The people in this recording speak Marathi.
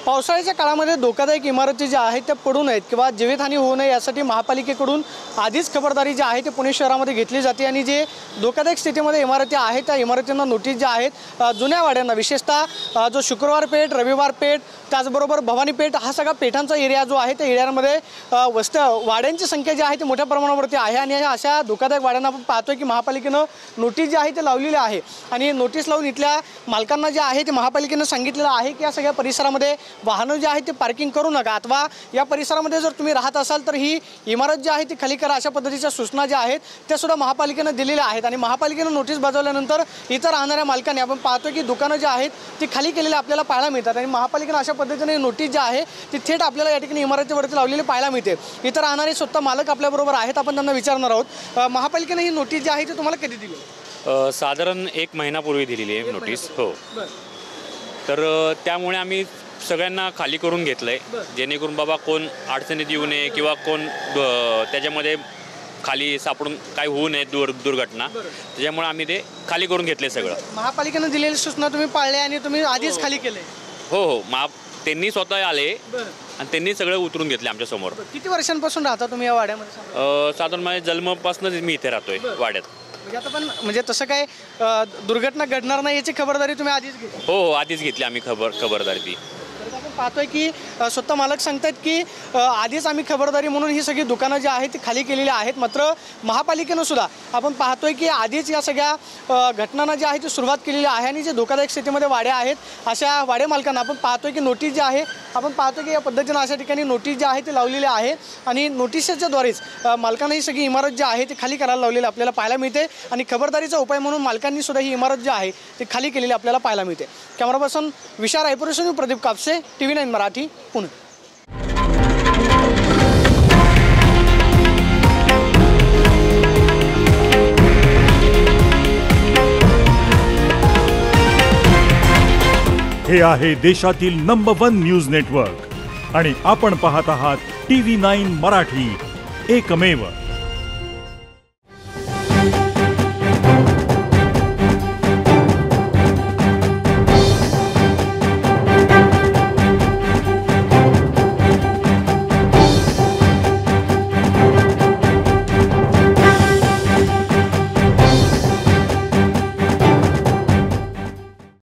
पावसाळ्याच्या काळामध्ये धोकादायक इमारती ज्या आहेत त्या पडू नयेत किंवा जीवितहानी होऊ नये यासाठी महापालिकेकडून आधीच खबरदारी जी आहे ते पुणे शहरामध्ये घेतली जाते आणि जे धोकादायक स्थितीमध्ये इमारती आहेत त्या इमारतींना नोटीस ज्या आहेत जुन्या वाड्यांना विशेषतः जो शुक्रवार पेठ, रविवार पेठ, त्याचबरोबर भवानी पेठ हा सगळा पेठांचा एरिया जो आहे त्या एरियामध्ये वाड्यांची संख्या जी आहे ती मोठ्या प्रमाणावरती आहे आणि अशा धोकादायक वाड्यांना आपण पाहतोय की महापालिकेनं नोटीस जी आहे ते लावलेली आहे आणि नोटीस लावून इथल्या मालकांना जे आहे ते महापालिकेनं सांगितलेलं आहे की या सगळ्या परिसरामध्ये वाहनं जे आहेत ते पार्किंग करू नका अथवा या परिसरामध्ये जर तुम्ही राहत असाल तर ही इमारत जी आहे ती खाली करा अशा पद्धतीच्या सूचना ज्या आहेत त्या सुद्धा महापालिकेनं दिलेल्या आहेत आणि महापालिकेनं नोटीस बजावल्यानंतर इथं राहणाऱ्या मालकांनी आपण पाहतोय की दुकानं जी आहेत ती खाली केलेली आपल्याला पाहायला मिळतात आणि महापालिकेनं अशा पद्धतीने नोटीस जी आहे ती थेट आपल्याला या ठिकाणी इमारतीवरती लावलेली पाहायला मिळते। इथं राहणारे स्वतः मालक आपल्याबरोबर आहेत, आपण त्यांना विचारणार आहोत। महापालिकेनं ही नोटीस जी आहे ती तुम्हाला कधी दिली? साधारण 1 महिनापूर्वी दिलेली आहे नोटीस। हो, तर त्यामुळे आम्ही सगळ्यांना खाली करून घेतलंय जेणेकरून बाबा कोण अडचणीत येऊ नये किंवा कोण त्याच्यामध्ये खाली सापडून काय होऊ नये दुर्घटना, त्याच्यामुळे आम्ही ते खाली करून घेतले सगळं। महापालिकेनं दिलेली सूचना तुम्ही पाळल्या आणि तुम्ही आधीच खाली केले? हो, त्यांनी स्वतः आले आणि त्यांनी सगळं उतरून घेतले आमच्या समोर। किती वर्षांपासून राहता तुम्ही या वाड्यामध्ये? साधारण माझ्या जन्मापासूनच मी इथे राहतोय वाड्यात। म्हणजे आता पण म्हणजे तसं काय दुर्घटना घडणार नाही याची खबरदारी तुम्ही आधीच घेतली? हो, आधीच घेतली आम्ही खबरदारी ती। आपण पाहतोय की स्वतः मालक सांगतात की आधीच आम्ही खबरदारी म्हणून ही सगळी दुकानं जी आहेत ती खाली केलेली आहेत। मात्र महापालिकेनं सुद्धा आपण पाहतोय की आधीच या सगळ्या घटनांना जी आहे ती सुरुवात केलेली आहे आणि जे धोकादायक स्थितीमध्ये वाड्या आहेत अशा वाडे मालकांना आपण पाहतोय की नोटीस जी आहे आपण पाहतोय की या पद्धतीनं अशा ठिकाणी नोटीस जी आहे ती लावलेली आहे आणि नोटीसच्याद्वारेच मालकांना ही सगळी इमारत जी आहे ती खाली करायला लावलेली आपल्याला पाहायला मिळते आणि खबरदारीचा उपाय म्हणून मालकांनी सुद्धा ही इमारत जी आहे ती खाली केलेली आपल्याला पाहायला मिळते। कॅमेरा पर्सन विशाल रायपुरेसह प्रदीप कापसे, TV9 मराठी, पुणे। हे आहे देशातील नंबर 1 न्यूज नेटवर्क आणि आपण पाहत आहात TV9 मराठी, एकमेव।